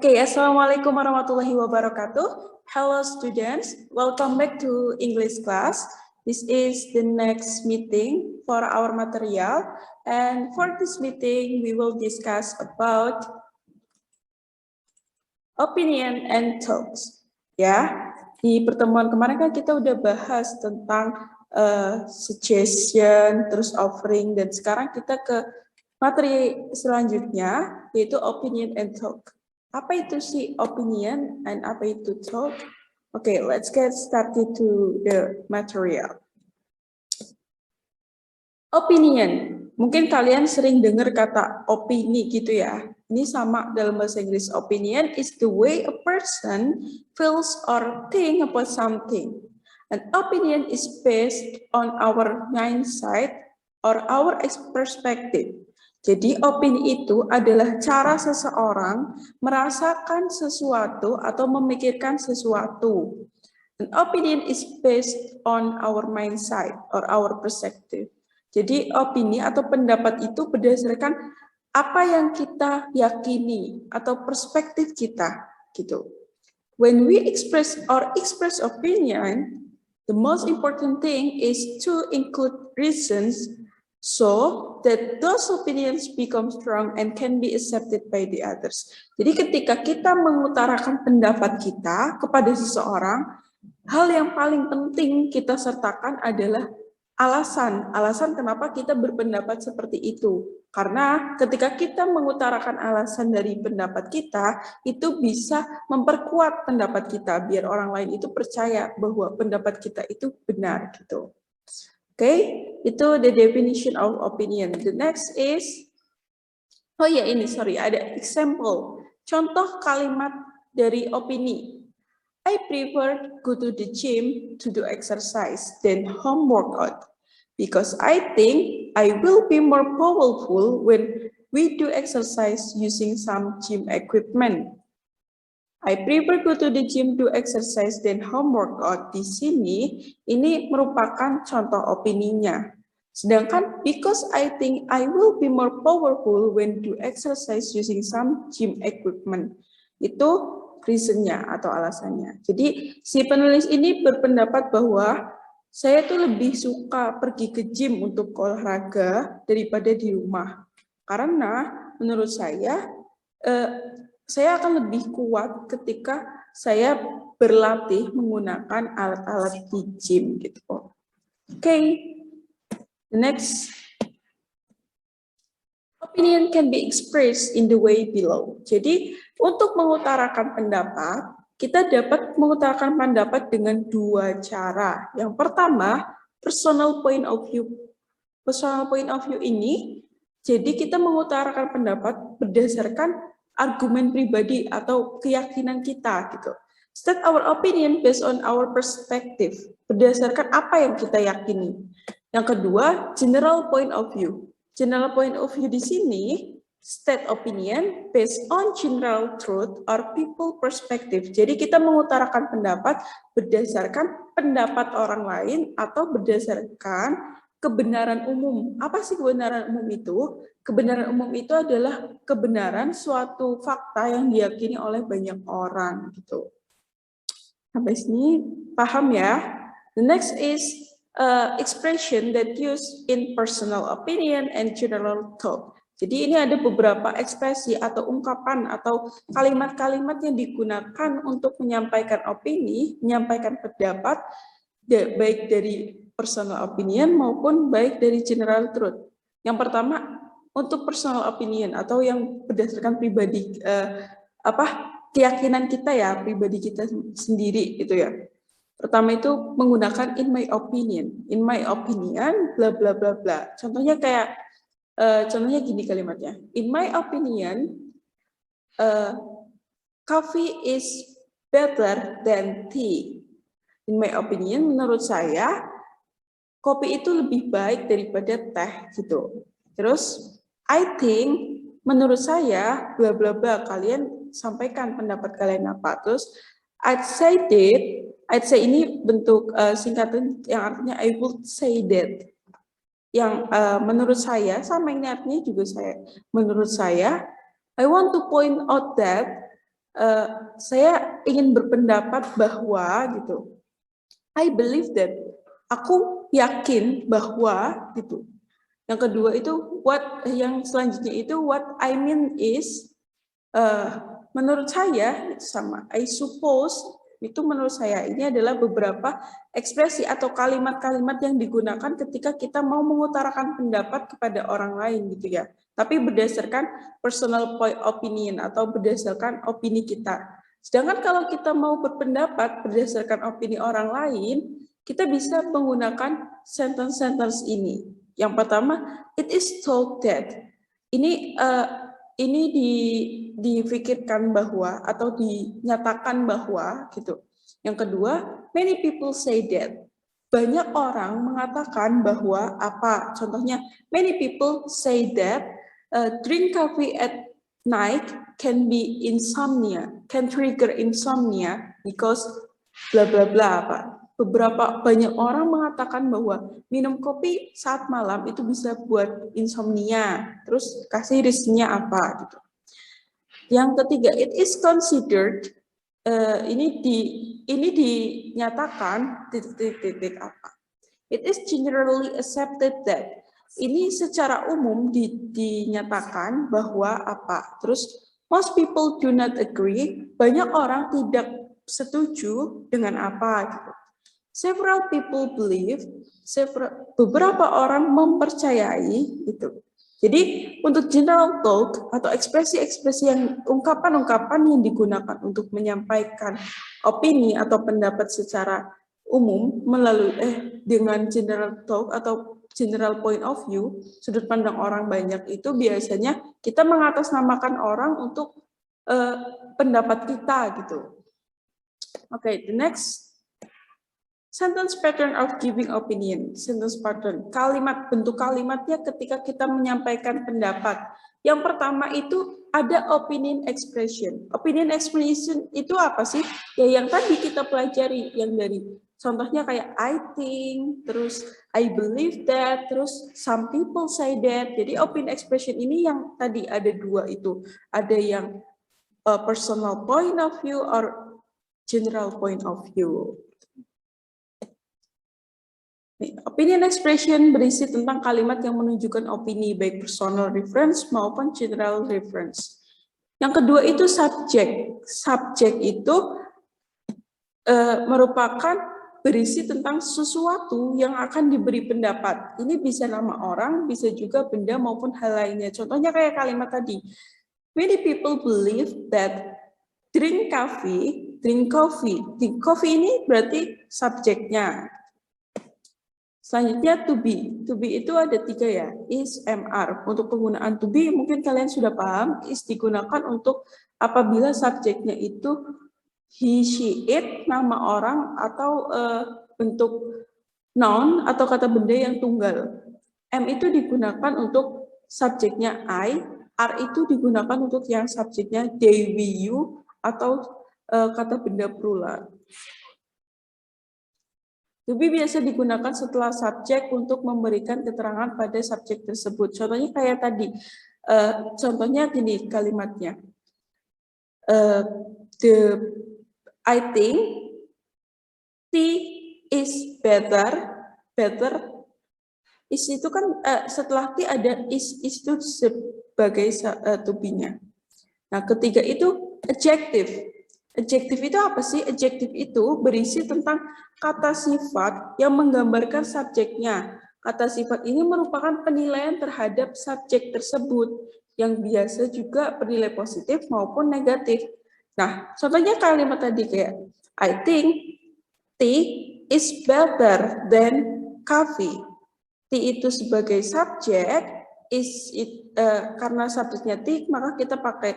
Okay, Assalamualaikum warahmatullahi wabarakatuh. Hello students, welcome back to English class. This is the next meeting for our material, and for this meeting we will discuss about opinion and thoughts. Ya, di pertemuan kemarin kan kita udah bahas tentang suggestion, terus offering, dan sekarang kita ke materi selanjutnya yaitu opinion and thought. Apa itu sih opinion and apa itu thought? Okay, let's get started to the material. Opinion, mungkin kalian sering dengar kata opini gitu ya. Ini sama dalam bahasa Inggris. Opinion is the way a person feels or think about something. An opinion is based on our mindset or our perspective. Jadi opini itu adalah cara seseorang merasakan sesuatu atau memikirkan sesuatu. An opinion is based on our mindset or our perspective. Jadi opini atau pendapat itu berdasarkan apa yang kita yakini atau perspektif kita gitu. When we express opinion, the most important thing is to include reasons so that those opinions become strong and can be accepted by the others. Jadi ketika kita mengutarakan pendapat kita kepada seseorang, hal yang paling penting kita sertakan adalah alasan kenapa kita berpendapat seperti itu. Karena ketika kita mengutarakan alasan dari pendapat kita, itu bisa memperkuat pendapat kita biar orang lain itu percaya bahwa pendapat kita itu benar gitu. Okay, itu the definition of opinion. The next is, ada example, contoh kalimat dari opini. I prefer go to the gym to do exercise than home workout because I think I will be more powerful when we do exercise using some gym equipment. I prefer go to the gym to exercise than home workout. Di sini, ini merupakan contoh opininya. Sedangkan because I think I will be more powerful when do exercise using some gym equipment. Itu reasonnya atau alasannya. Jadi si penulis ini berpendapat bahwa saya tuh lebih suka pergi ke gym untuk olahraga daripada di rumah. Karena menurut saya akan lebih kuat ketika saya berlatih menggunakan alat-alat di gym gitu. Okay, the next. Opinion can be expressed in the way below. Jadi untuk mengutarakan pendapat, kita dapat mengutarakan pendapat dengan dua cara. Yang pertama, personal point of view. Personal point of view ini, jadi kita mengutarakan pendapat berdasarkan argumen pribadi atau keyakinan kita gitu. State our opinion based on our perspective, berdasarkan apa yang kita yakini. Yang kedua, general point of view. General point of view di sini, state opinion based on general truth or people perspective. Jadi kita mengutarakan pendapat berdasarkan pendapat orang lain atau berdasarkan kebenaran umum. Apa sih kebenaran umum itu? Kebenaran umum itu adalah kebenaran suatu fakta yang diyakini oleh banyak orang gitu. Sampai sini paham ya? The next is expression that use in personal opinion and general thought. Jadi ini ada beberapa ekspresi atau ungkapan atau kalimat-kalimat yang digunakan untuk menyampaikan opini, menyampaikan pendapat, baik dari personal opinion maupun baik dari general truth. Yang pertama untuk personal opinion atau yang berdasarkan pribadi keyakinan kita ya, pribadi kita sendiri gitu ya. Pertama itu menggunakan in my opinion. In my opinion, bla bla bla bla. Contohnya kayak, contohnya gini kalimatnya. In my opinion, coffee is better than tea. In my opinion, menurut saya, kopi itu lebih baik daripada teh gitu. Terus, I think, menurut saya, bla bla bla. Kalian sampaikan pendapat kalian apa. Terus, I'd say ini bentuk singkatan yang artinya I would say that. Yang menurut saya, sama ini artinya juga menurut saya, I want to point out that saya ingin berpendapat bahwa gitu. I believe that, aku yakin bahwa gitu. Yang kedua itu yang selanjutnya itu what I mean is, menurut saya itu sama. I suppose itu menurut saya ini adalah beberapa ekspresi atau kalimat-kalimat yang digunakan ketika kita mau mengutarakan pendapat kepada orang lain gitu ya. Tapi berdasarkan personal point opinion atau berdasarkan opini kita. Sedangkan kalau kita mau berpendapat berdasarkan opini orang lain, kita bisa menggunakan sentence-sentence ini. Yang pertama, it is told that. Ini difikirkan bahwa atau dinyatakan bahwa gitu. Yang kedua, many people say that. Banyak orang mengatakan bahwa apa? Contohnya, many people say that drink coffee at night can be insomnia, can trigger insomnia because bla bla bla apa. Banyak orang mengatakan bahwa minum kopi saat malam itu bisa buat insomnia. Terus kasih reasonnya apa gitu. Yang ketiga, it is considered, ini dinyatakan titik apa. It is generally accepted that. Ini secara umum dinyatakan bahwa apa. Terus most people do not agree. Banyak orang tidak setuju dengan apa gitu. Several people believe, beberapa orang mempercayai itu. Jadi untuk general talk atau ekspresi-ekspresi yang ungkapan-ungkapan yang digunakan untuk menyampaikan opini atau pendapat secara umum melalui dengan general talk atau general point of view, sudut pandang orang banyak itu biasanya kita mengatasnamakan orang untuk pendapat kita gitu. Oke, the next. Sentence pattern of giving opinion. Sentence pattern, bentuk kalimatnya ketika kita menyampaikan pendapat. Yang pertama itu ada opinion expression. Opinion expression itu apa sih? Ya yang tadi kita pelajari, yang dari contohnya kayak I think, terus I believe that, terus some people say that. Jadi opinion expression ini yang tadi ada dua itu. Ada yang personal point of view or general point of view. Opinion expression berisi tentang kalimat yang menunjukkan opini, baik personal reference maupun general reference. Yang kedua itu subject. Subject itu merupakan berisi tentang sesuatu yang akan diberi pendapat. Ini bisa nama orang, bisa juga benda maupun hal lainnya. Contohnya kayak kalimat tadi. Many people believe that drink coffee. Drink coffee ini berarti subjeknya. Selanjutnya to be. To be itu ada 3 ya, is, MR. Untuk penggunaan to be mungkin kalian sudah paham, is digunakan untuk apabila subjeknya itu he, she, it, nama orang atau bentuk noun atau kata benda yang tunggal. M itu digunakan untuk subjeknya I, R itu digunakan untuk yang subjeknya they, we, you, atau kata benda plural. To be biasa digunakan setelah subjek untuk memberikan keterangan pada subjek tersebut. Contohnya kayak tadi, contohnya gini kalimatnya. I think tea is better. Better is itu kan setelah tea ada is itu sebagai to be-nya. Nah, ketiga itu adjective. Adjektif itu apa sih? Adjektif itu berisi tentang kata sifat yang menggambarkan subjeknya. Kata sifat ini merupakan penilaian terhadap subjek tersebut yang biasa juga bernilai positif maupun negatif. Nah, contohnya kalimat tadi kayak I think tea is better than coffee. Tea itu sebagai subjek, karena subjeknya tea, maka kita pakai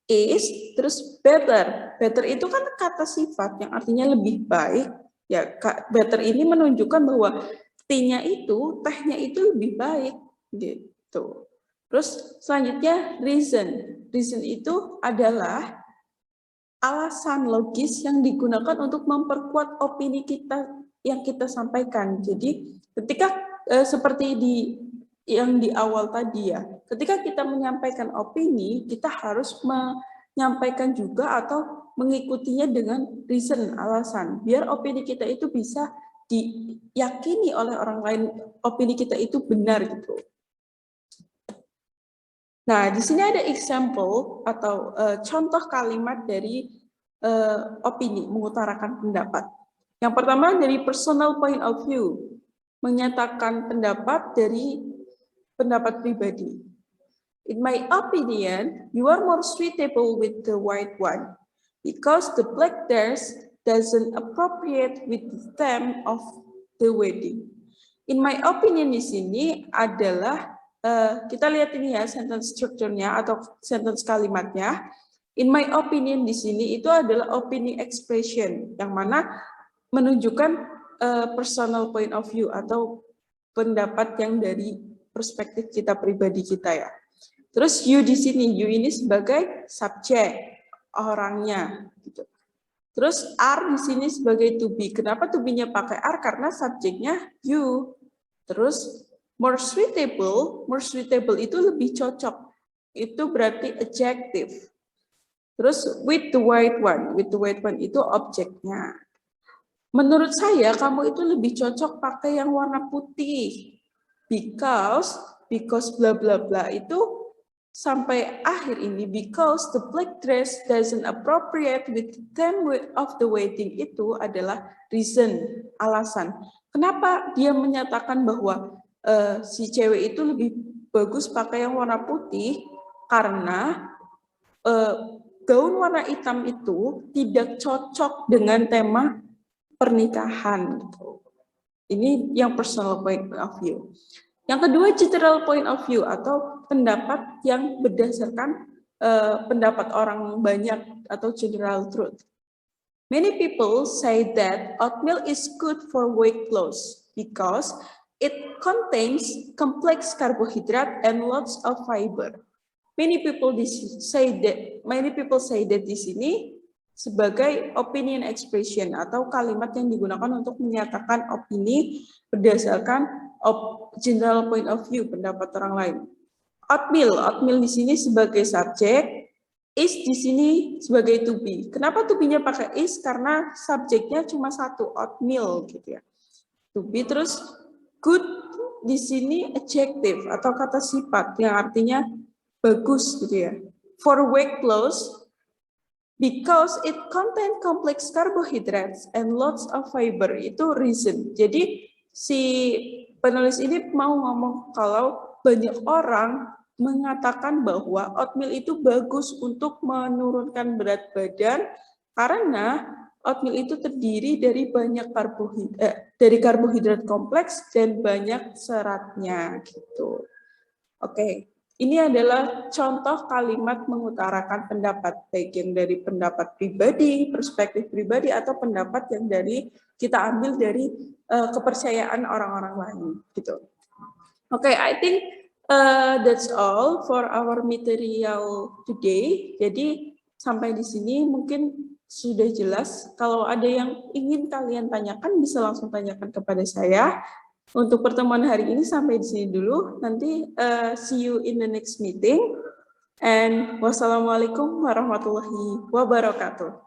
is, terus better. Better itu kan kata sifat yang artinya lebih baik. Ya, better ini menunjukkan bahwa tea-nya itu, tehnya itu lebih baik gitu. Terus selanjutnya reason. Reason itu adalah alasan logis yang digunakan untuk memperkuat opini kita yang kita sampaikan. Jadi ketika seperti yang di awal tadi ya, ketika kita menyampaikan opini, kita harus nyampaikan juga atau mengikutinya dengan reason, alasan, biar opini kita itu bisa diyakini oleh orang lain, opini kita itu benar gitu. Nah, di sini ada example atau contoh kalimat dari opini, mengutarakan pendapat. Yang pertama dari personal point of view, menyatakan pendapat dari pendapat pribadi. In my opinion, you are more suitable with the white one because the black dress doesn't appropriate with the theme of the wedding. In my opinion di sini adalah kita lihat ini ya sentence structure-nya atau sentence kalimatnya. In my opinion di sini itu adalah opinion expression yang mana menunjukkan personal point of view atau pendapat yang dari perspektif kita pribadi kita ya. Terus you di sini, you ini sebagai subjek orangnya gitu. Terus are di sini sebagai to be. Kenapa to be-nya pakai are? Karena subjeknya you. Terus more suitable itu lebih cocok. Itu berarti adjective. Terus with the white one itu objeknya. Menurut saya kamu itu lebih cocok pakai yang warna putih. Because bla bla bla itu sampai akhir ini, because the black dress doesn't appropriate with the theme of the wedding itu adalah reason, alasan. Kenapa dia menyatakan bahwa si cewek itu lebih bagus pakai yang warna putih? Karena gaun warna hitam itu tidak cocok dengan tema pernikahan. Ini yang personal point of view. Yang kedua, general point of view atau pendapat yang berdasarkan pendapat orang banyak atau general truth. Many people say that oatmeal is good for weight loss because it contains complex carbohydrate and lots of fiber. Many people say that di sini sebagai opinion expression atau kalimat yang digunakan untuk menyatakan opini berdasarkan general point of view, pendapat orang lain. Oatmeal di sini sebagai subjek, is di sini sebagai to be. Kenapa to be-nya pakai is? Karena subjeknya cuma satu, oatmeal gitu ya. To be, terus good di sini adjective atau kata sifat yang artinya bagus gitu ya. For weight loss, because it contain complex carbohydrates and lots of fiber, itu reason. Jadi si penulis ini mau ngomong kalau banyak orang mengatakan bahwa oatmeal itu bagus untuk menurunkan berat badan karena oatmeal itu terdiri dari banyak karbohidrat kompleks dan banyak seratnya gitu. Oke. Ini adalah contoh kalimat mengutarakan pendapat, baik yang dari pendapat pribadi, perspektif pribadi, atau pendapat yang dari kita ambil dari kepercayaan orang-orang lain. Gitu. Oke, I think that's all for our material today. Jadi sampai di sini mungkin sudah jelas. Kalau ada yang ingin kalian tanyakan, bisa langsung tanyakan kepada saya. Untuk pertemuan hari ini sampai di sini dulu. Nanti see you in the next meeting. And wassalamualaikum warahmatullahi wabarakatuh.